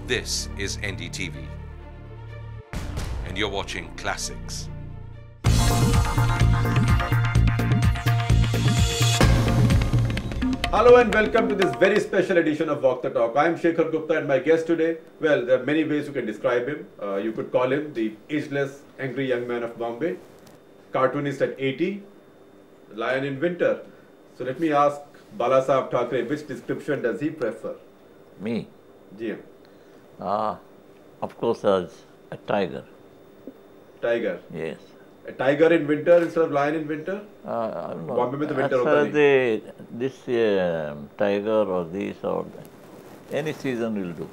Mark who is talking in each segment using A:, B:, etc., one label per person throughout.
A: This is Ndtv, and you're watching Classics.
B: Hello and welcome to this very special edition of Walk the Talk. I am Shekhar Gupta and my guest today, well, there are many ways you can describe him. You could call him the ageless, angry young man of Bombay, cartoonist at 80, lion in winter. So let me ask Bal Thackeray, which description does he prefer?
C: Me?
B: GM.
C: Of course, as a tiger.
B: Tiger.
C: Yes.
B: A tiger in winter instead of lion in winter?
C: I don't know.
B: Bombay mein to winter
C: as far
B: hota
C: as
B: nahi.
C: this tiger or this or that, any season will do.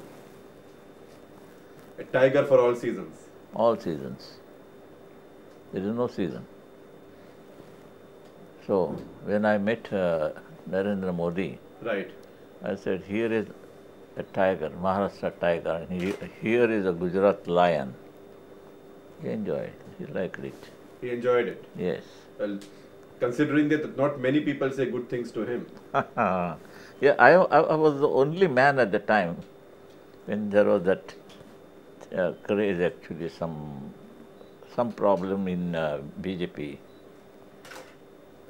B: A tiger for all seasons.
C: All seasons. There is no season. So, when I met Narendra Modi,
B: Right.
C: I said, here is a tiger, Maharashtra tiger, and here is a Gujarat lion. He enjoyed it. He liked it.
B: He enjoyed it.
C: Yes.
B: Well, considering that not many people say good things to him.
C: Yeah, I was the only man at the time when there was that craze, actually, some problem in BJP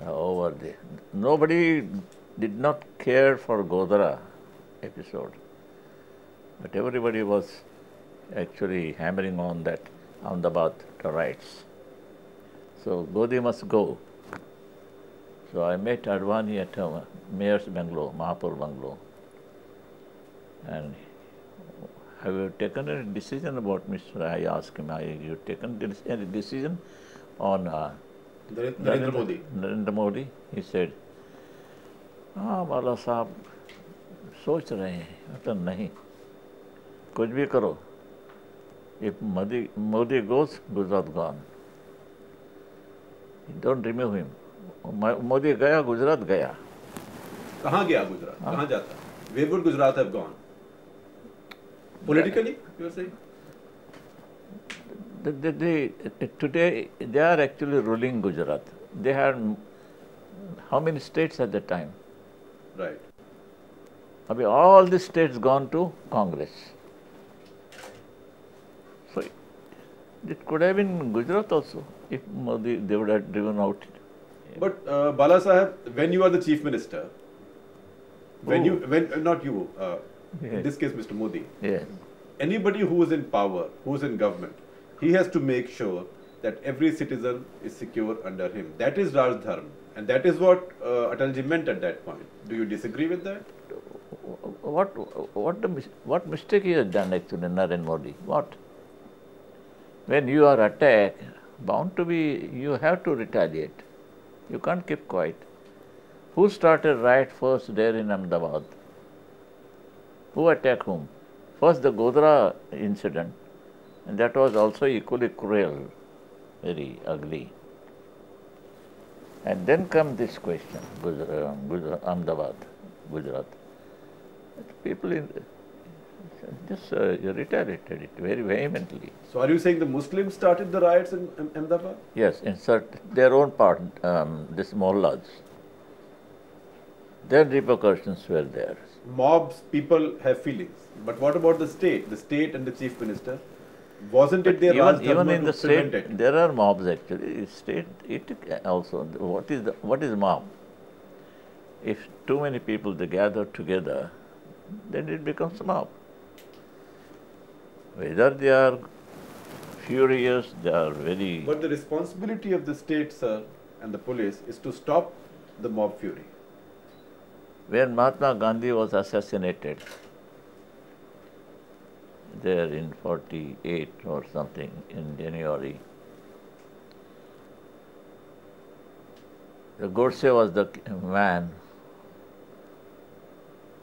C: over there. Nobody did not care for Godara episode, but everybody was actually hammering on that Ahmedabad rights. So Godi must go. So I met Advani at Mayor's Bungalow, Mahapur Bungalow. And have you taken a decision about Mr. I asked him, have you taken any decision on
B: Narendra Modi.
C: Narendra Modi? He said, Bala Sahab, सोच रहे हैं मतलब नहीं कुछ भी करो if Modi goes, Gujarat gone. Don't remove him. Modi gaya, Gujarat gaya.
B: कहाँ गया गुजरात? कहाँ जाता? Where would Gujarat have gone? Politically, you are saying?
C: Today they are actually ruling Gujarat. They had how many states at the time?
B: Right.
C: All the states gone to Congress. So it could have been Gujarat also if Modi, they would have driven out.
B: But Bala Sahib, when you are the chief minister, not you, in
C: Yes.
B: this case Mr. Modi,
C: Yes.
B: anybody who is in power, who is in government, he has to make sure that every citizen is secure under him. That is Raj Dharma, and that is what Atalji meant at that point. Do you disagree with that?
C: What mistake he has done actually, Narendra Modi? What? When you are attacked, bound to be, you have to retaliate. You can't keep quiet. Who started riot first there in Ahmedabad? Who attacked whom? First the Godra incident, and that was also equally cruel, very ugly. And then come this question, Ahmedabad, Gujarat. People just retaliated it very vehemently.
B: So are you saying the Muslims started the riots in Ahmedabad?
C: Yes, insert their own part, this mullahs. Their repercussions were there.
B: Mobs, people have feelings. But what about the state? The state and the chief minister? Wasn't it their Raj
C: Even
B: Dharma
C: in the
B: to prevent
C: state,
B: it?
C: there are mobs actually. State, it also. What is mob? If too many people they gather together, then it becomes mob. Whether they are furious, they are very.
B: But the responsibility of the state, sir, and the police is to stop the mob fury.
C: When Mahatma Gandhi was assassinated, there in 48 or something in January, the Godse was the man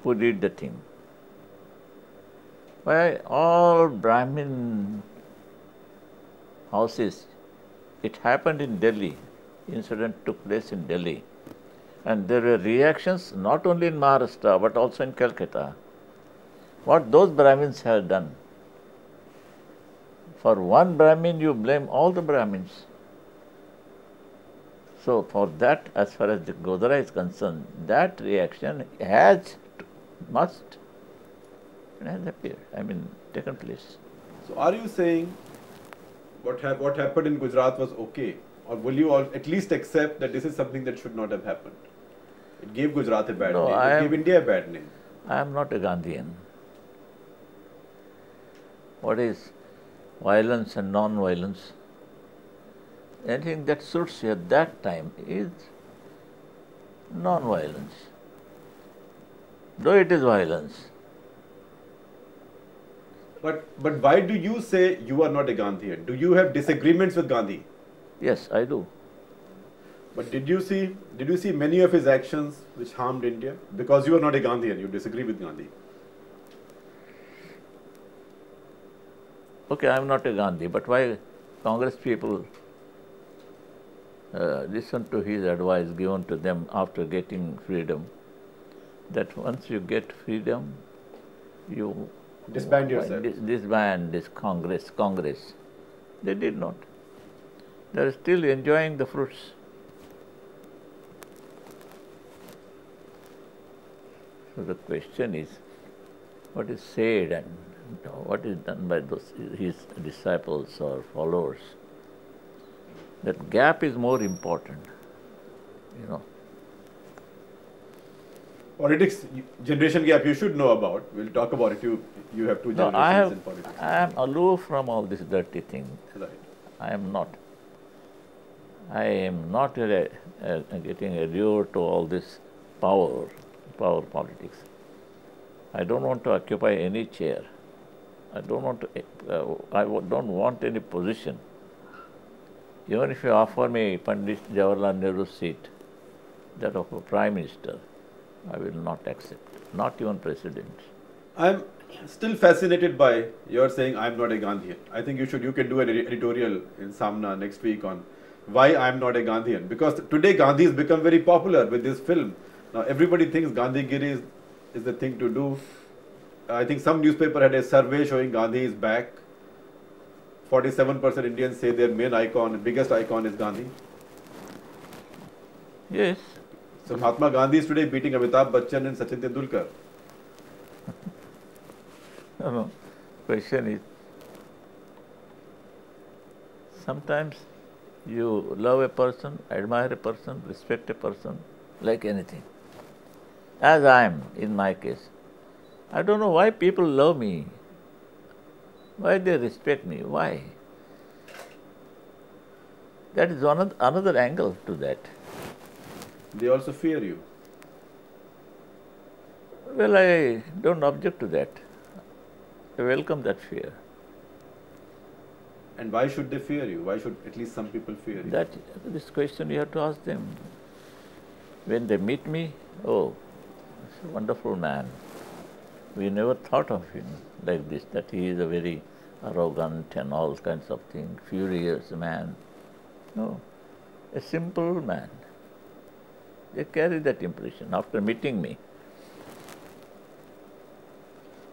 C: who did the thing. Why all Brahmin houses, it happened in Delhi, incident took place in Delhi. And there were reactions not only in Maharashtra but also in Calcutta. What those Brahmins have done. For one Brahmin you blame all the Brahmins. So for that, as far as the Godara is concerned, that reaction must It has appeared, taken place.
B: So are you saying what happened in Gujarat was okay? Or will you all at least accept that this is something that should not have happened? It gave Gujarat a bad
C: No,
B: name. It gave India a bad name.
C: I am not a Gandhian. What is violence and non-violence? Anything that suits you at that time is non-violence, though it is violence.
B: But why do you say you are not a Gandhian? Do you have disagreements with Gandhi?
C: Yes, I do.
B: But did you see many of his actions which harmed India? Because you are not a Gandhian, you disagree with Gandhi.
C: Okay, I am not a Gandhi, but why Congress people listen to his advice given to them after getting freedom, that once you get freedom, you
B: Disband yourself.
C: Disband this Congress. They did not. They are still enjoying the fruits. So the question is, what is said and what is done by his disciples or followers? That gap is more important,
B: Politics, generation gap, you should know about. We'll talk about it. You have two
C: No,
B: generations in politics.
C: I am aloof from all this dirty thing.
B: Right.
C: I am not getting allured to all this power politics. I don't want to occupy any chair. I don't want any position. Even if you offer me Pandit Jawaharlal Nehru's seat, that of a Prime Minister, I will not accept, not even President.
B: I'm still fascinated by your saying I'm not a Gandhian. I think you can do an editorial in Samna next week on why I'm not a Gandhian. Because today Gandhi has become very popular with this film. Now everybody thinks Gandhigiri is the thing to do. I think some newspaper had a survey showing Gandhi is back. 47% Indians say their main icon, biggest icon is Gandhi.
C: Yes.
B: So Mahatma Gandhi is today beating Amitabh Bachchan and Sachin Tendulkar.
C: No. Question is, sometimes you love a person, admire a person, respect a person, like anything. As I am, in my case. I don't know why people love me. Why they respect me? Why? That is another angle to that.
B: They also fear you.
C: Well, I don't object to that. I welcome that fear.
B: And why should they fear you? Why should at least some people fear you?
C: This question you have to ask them. When they meet me, oh, he's a wonderful man. We never thought of him like this, that he is a very arrogant and all kinds of things, furious man. No, a simple man. They carry that impression after meeting me.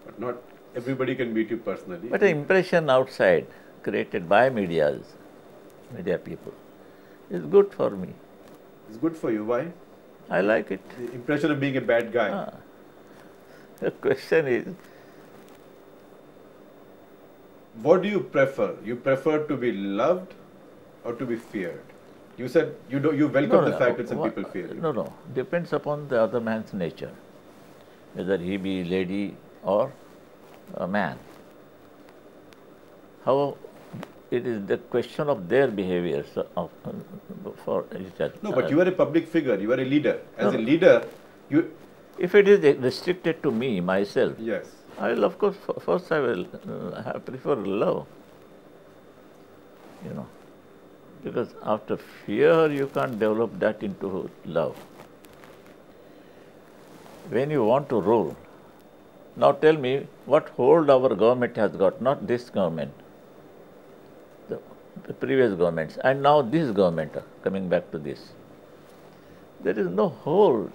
B: But not everybody can meet you personally.
C: But the impression outside, created by media people, is good for me.
B: It's good for you. Why?
C: I like it.
B: The impression of being a bad guy.
C: The question is,
B: what do you prefer? You prefer to be loved or to be feared? You said you welcome the fact that some people fear you.
C: No. Depends upon the other man's nature, whether he be lady or a man. How it is the question of their behavior for each other.
B: No, but you are a public figure. You are a leader. As a leader, you.
C: If it is restricted to me, myself,
B: Yes.
C: I will, of course, first I will prefer love. Because after fear, you can't develop that into love. When you want to rule, now tell me what hold our government has got, not this government, the previous governments, and now this government, coming back to this. There is no hold,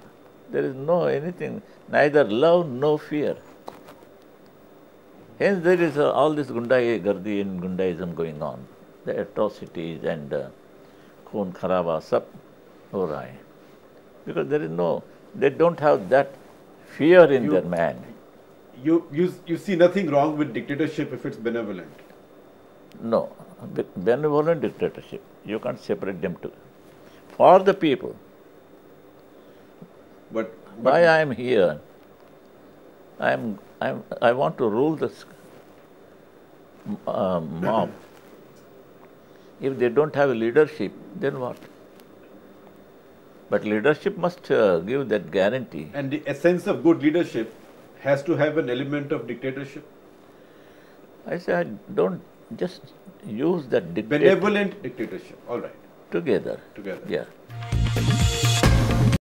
C: there is no anything, neither love, no fear. Hence there is all this Gardi and Gundaism going on. The atrocities and Khoon Kharaba, sab ho raha hai. Because there is they don't have that fear in their man.
B: you see nothing wrong with dictatorship if it's benevolent.
C: No, benevolent dictatorship, you can't separate them two. For the people.
B: But
C: Why I am here? I want to rule this mob. If they don't have a leadership, then what? But leadership must give that guarantee.
B: And the essence of good leadership has to have an element of dictatorship.
C: I say, don't just use that
B: Benevolent dictatorship. All right.
C: together.
B: Together.
C: Yeah.